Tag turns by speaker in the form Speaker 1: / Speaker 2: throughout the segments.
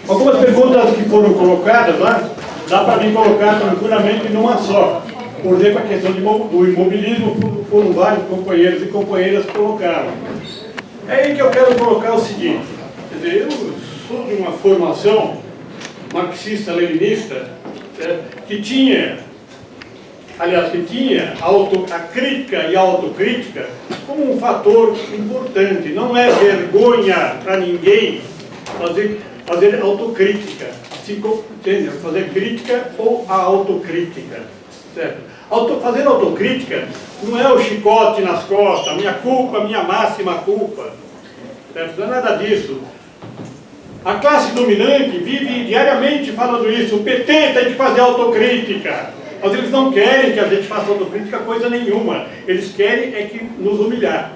Speaker 1: Algumas perguntas que foram colocadas lá, dá para mim colocar tranquilamente numa só. Por exemplo, a questão do imobilismo, foram vários companheiros e companheiras que colocaram. É aí que eu quero colocar o seguinte, quer dizer, eu sou de uma formação marxista-leninista, que tinha a crítica e a autocrítica como um fator importante. Não é vergonha para ninguém fazer autocrítica, assim como, entende? Fazer crítica ou a autocrítica, certo? Fazer autocrítica não é o chicote nas costas, minha culpa, minha máxima culpa, certo? Não é nada disso. A classe dominante vive diariamente falando isso. O PT tem que fazer autocrítica. Mas eles não querem que a gente faça autocrítica coisa nenhuma. Eles querem é que nos humilhar,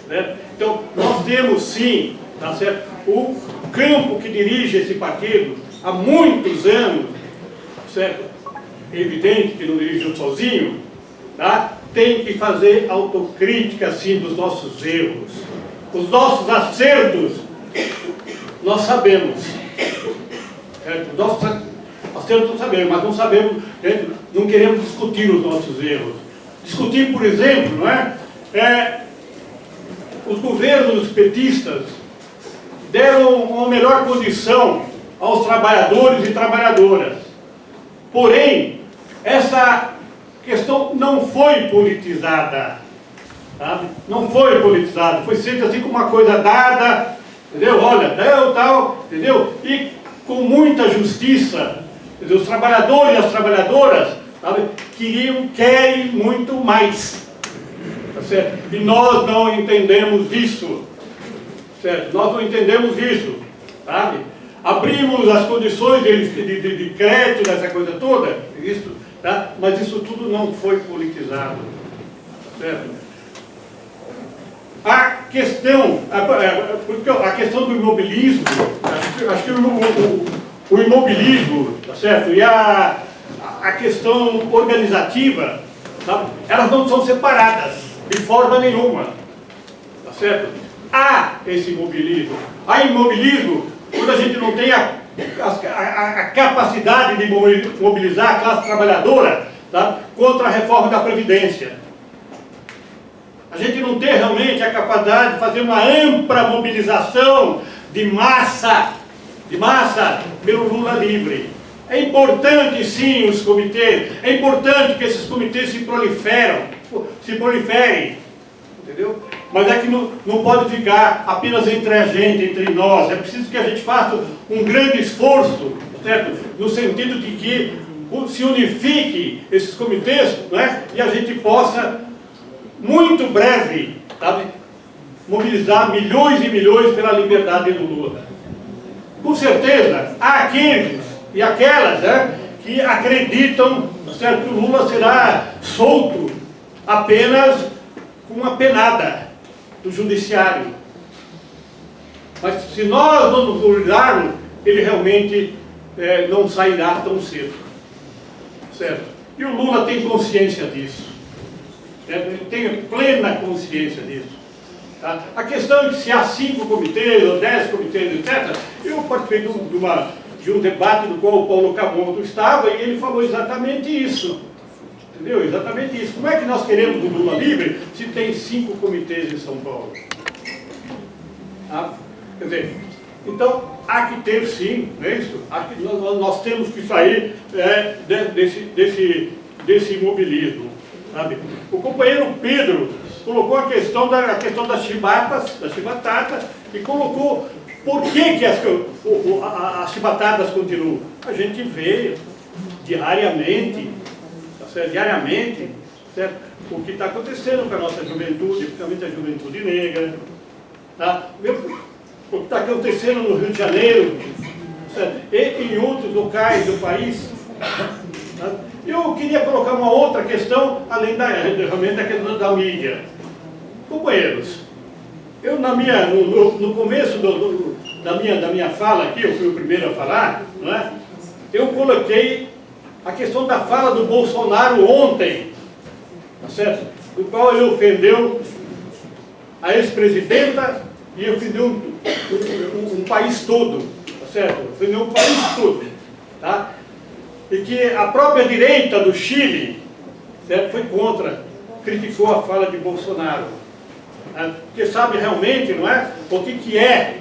Speaker 1: certo? Então, nós temos sim, tá certo? O campo que dirige esse partido há muitos anos, certo? É evidente que não dirige sozinho, tá? Tem que fazer autocrítica sim dos nossos erros. Os nossos acertos nós sabemos, certo? Os nossos acertos nós sabemos, mas não sabemos, não queremos discutir os nossos erros. Discutir, por exemplo, não é? Os governos petistas deram uma melhor condição aos trabalhadores e trabalhadoras. Porém, essa questão não foi politizada, sabe? Não foi politizada, foi sempre assim como uma coisa dada, entendeu? Olha, deu tal, entendeu? E com muita justiça, entendeu? Os trabalhadores e as trabalhadoras, sabe, querem muito mais, tá certo? E nós não entendemos isso, certo? Nós não entendemos isso, sabe? Abrimos as condições de crédito, dessa coisa toda, isso, tá? Mas isso tudo não foi politizado, certo? A questão do imobilismo, acho que o imobilismo, tá certo? E a questão organizativa, tá? Elas não são separadas de forma nenhuma, tá certo? Há esse imobilismo. Há imobilismo quando a gente não tem a capacidade de mobilizar a classe trabalhadora, tá? Contra a reforma da Previdência. A gente não tem realmente a capacidade de fazer uma ampla mobilização de massa pelo Lula livre. É importante sim os comitês, é importante que esses comitês se proliferem, entendeu? Mas é que não pode ficar apenas entre a gente, entre nós. É preciso que a gente faça um grande esforço, certo? No sentido de que se unifique esses comitês, não é? E a gente possa, muito breve, sabe, mobilizar milhões e milhões pela liberdade do Lula. Com certeza, há aqueles e aquelas, né, que acreditam, certo, que o Lula será solto apenas com uma penada do judiciário. Mas se nós não nos mobilizarmos, ele realmente não sairá tão cedo, certo? E o Lula tem consciência disso, certo? Ele tem plena consciência disso, tá? A questão é que se há 5 comitês ou 10 comitês, etc., eu participei de um debate no qual o Paulo Camonto estava e ele falou exatamente isso. Entendeu? Exatamente isso. Como é que nós queremos o Lula livre se tem 5 comitês em São Paulo? Ah, quer dizer, então há que ter sim, não é isso? Acho que nós temos que sair desse imobilismo, sabe? O companheiro Pedro colocou a questão das chibatadas e colocou por que as chibatadas continuam. A gente vê diariamente, diariamente, certo? O que está acontecendo com a nossa juventude, principalmente a juventude negra, tá? O que está acontecendo no Rio de Janeiro, certo? E em outros locais do país. Tá? Eu queria colocar uma outra questão, além realmente da questão da mídia. Companheiros, eu no começo da minha fala aqui, eu fui o primeiro a falar, não é? Eu coloquei a questão da fala do Bolsonaro ontem, tá certo? Do qual ele ofendeu a ex-presidenta e ofendeu um país todo, tá tá certo? Foi no país todo, tá? E que a própria direita do Chile, certo, foi contra, criticou a fala de Bolsonaro, né? Porque sabe realmente, não é, o que é,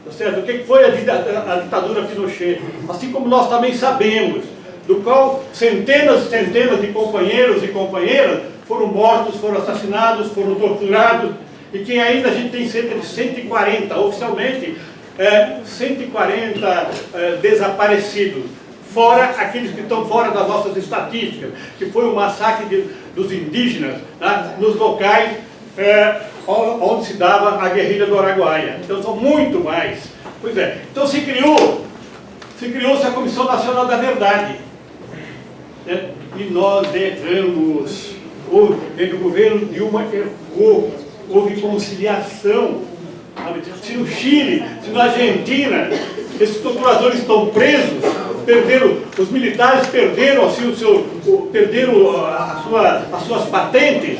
Speaker 1: tá certo? O que foi a ditadura Pinochet, assim como nós também sabemos, do qual centenas e centenas de companheiros e companheiras foram mortos, foram assassinados, foram torturados, e que ainda a gente tem cerca de 140, oficialmente, 140 desaparecidos, fora aqueles que estão fora das nossas estatísticas, que foi o massacre dos indígenas, né, nos locais onde se dava a guerrilha do Araguaia. Então são muito mais. Pois é, então se criou-se a Comissão Nacional da Verdade, né, e nós erramos. Dentro do governo Dilma errou, houve conciliação. Se no Chile, se na Argentina, esses torturadores estão presos, os militares perderam, assim, perderam as suas patentes.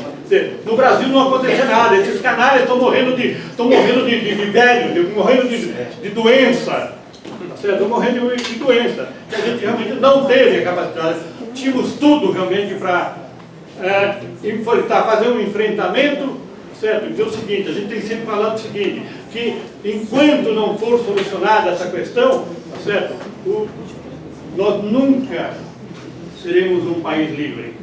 Speaker 1: No Brasil não aconteceu nada, esses canalhas estão morrendo de velho, morrendo de doença, estão morrendo de doença, que a gente realmente não teve a capacidade. Tínhamos tudo realmente para fazer um enfrentamento, certo? Dizer o seguinte, a gente tem sempre falado o seguinte, que enquanto não for solucionada essa questão, certo? Nós nunca seremos um país livre.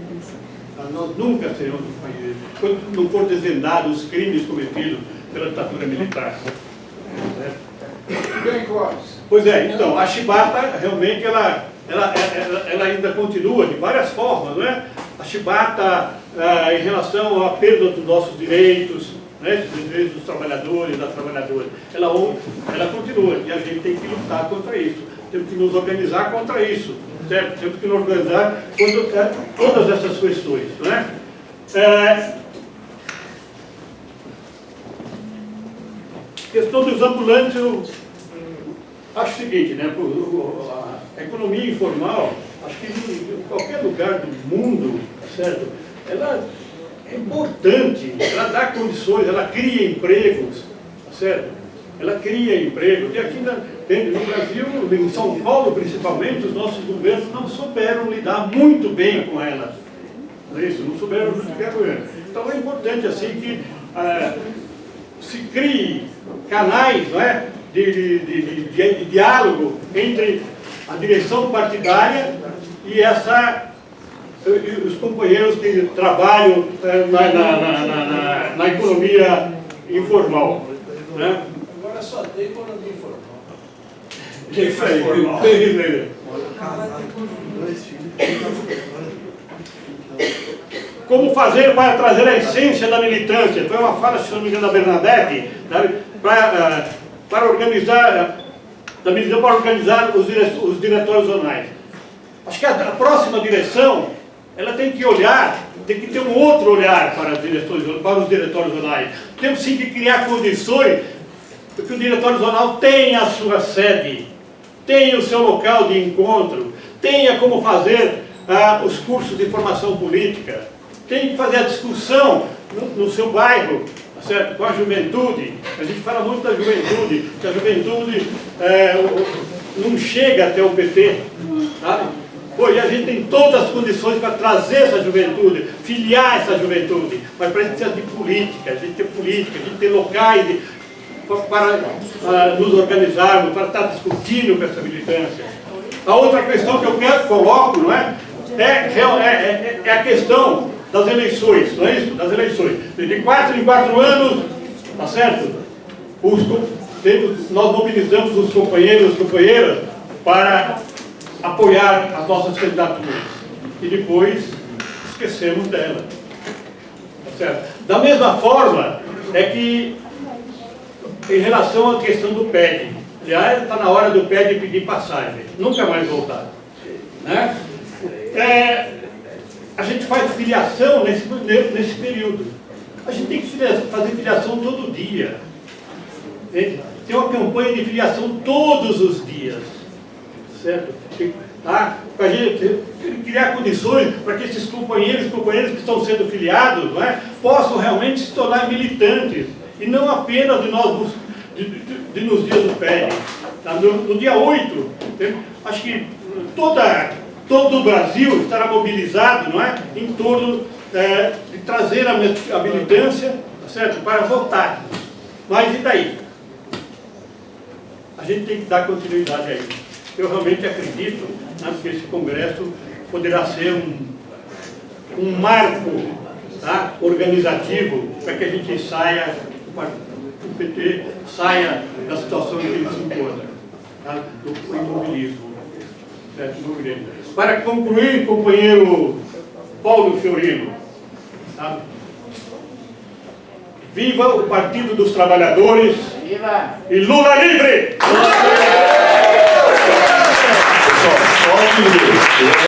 Speaker 1: Nós nunca seremos um país livre, quando não for desvendado os crimes cometidos pela ditadura militar. Pois é, então, a chibata realmente ela ainda continua de várias formas, não é? A chibata em relação à perda dos nossos direitos, né, dos direitos dos trabalhadores, das trabalhadoras, ela continua e a gente tem que lutar contra isso, temos que nos organizar contra isso, certo? Temos que nos organizar contra todas essas questões, não é? Questão dos ambulantes, eu acho o seguinte, né? A economia informal, acho que em qualquer lugar do mundo, certo? Ela é importante, ela dá condições, ela cria empregos, certo? Ela cria emprego. E aqui no Brasil, em São Paulo principalmente, os nossos governos não souberam lidar muito bem com ela. Não é isso? Não souberam lidar com ela. Então é importante assim que se crie canais, não é? de diálogo entre a direção partidária e os companheiros que trabalham na economia informal, né?
Speaker 2: Agora só tem economia informal.
Speaker 1: Isso aí. Como fazer para trazer a essência da militância? Foi uma fala, se não me engano, da Bernadette, para organizar os diretórios zonais. Acho que a próxima direção, ela tem que olhar, tem que ter um outro olhar para os diretórios zonais. Temos sim que criar condições para que o diretório zonal tenha a sua sede, tenha o seu local de encontro, tenha como fazer os cursos de formação política, tem que fazer a discussão no seu bairro, certo? Com a juventude. A gente fala muito da juventude, que a juventude não chega até o PT, sabe? Pô, e a gente tem todas as condições para trazer essa juventude, filiar essa juventude, mas para a gente ter política, a gente ter locais para nos organizarmos, para estar discutindo com essa militância. A outra questão que eu coloco, não é? É a questão das eleições, não é isso? Das eleições. De 4 em 4 anos, tá certo? Nós mobilizamos os companheiros e companheiras para apoiar as nossas candidaturas. E depois esquecemos dela. Tá certo? Da mesma forma, é que em relação à questão do PED, aliás, está na hora do PED pedir passagem, nunca mais voltar. Né? A gente faz filiação nesse período. A gente tem que fazer filiação todo dia. Tem uma campanha de filiação todos os dias. Certo? Para a gente criar condições para que esses companheiros que estão sendo filiados, não é, possam realmente se tornar militantes. E não apenas nos dias do PED. No dia 8, acho que todo o Brasil estará mobilizado, não é? Em torno de trazer a militância, tá certo? Para votar. Mas e daí? A gente tem que dar continuidade a isso. Eu realmente acredito, né, que esse congresso poderá ser um marco, tá, organizativo para que a gente saia, o PT saia da situação em que ele se encontra, tá, do imobilismo. Para concluir, companheiro Paulo Fiorino, tá? Viva o Partido dos Trabalhadores!
Speaker 3: Viva!
Speaker 1: E Lula livre!
Speaker 4: Pessoal, só um minuto.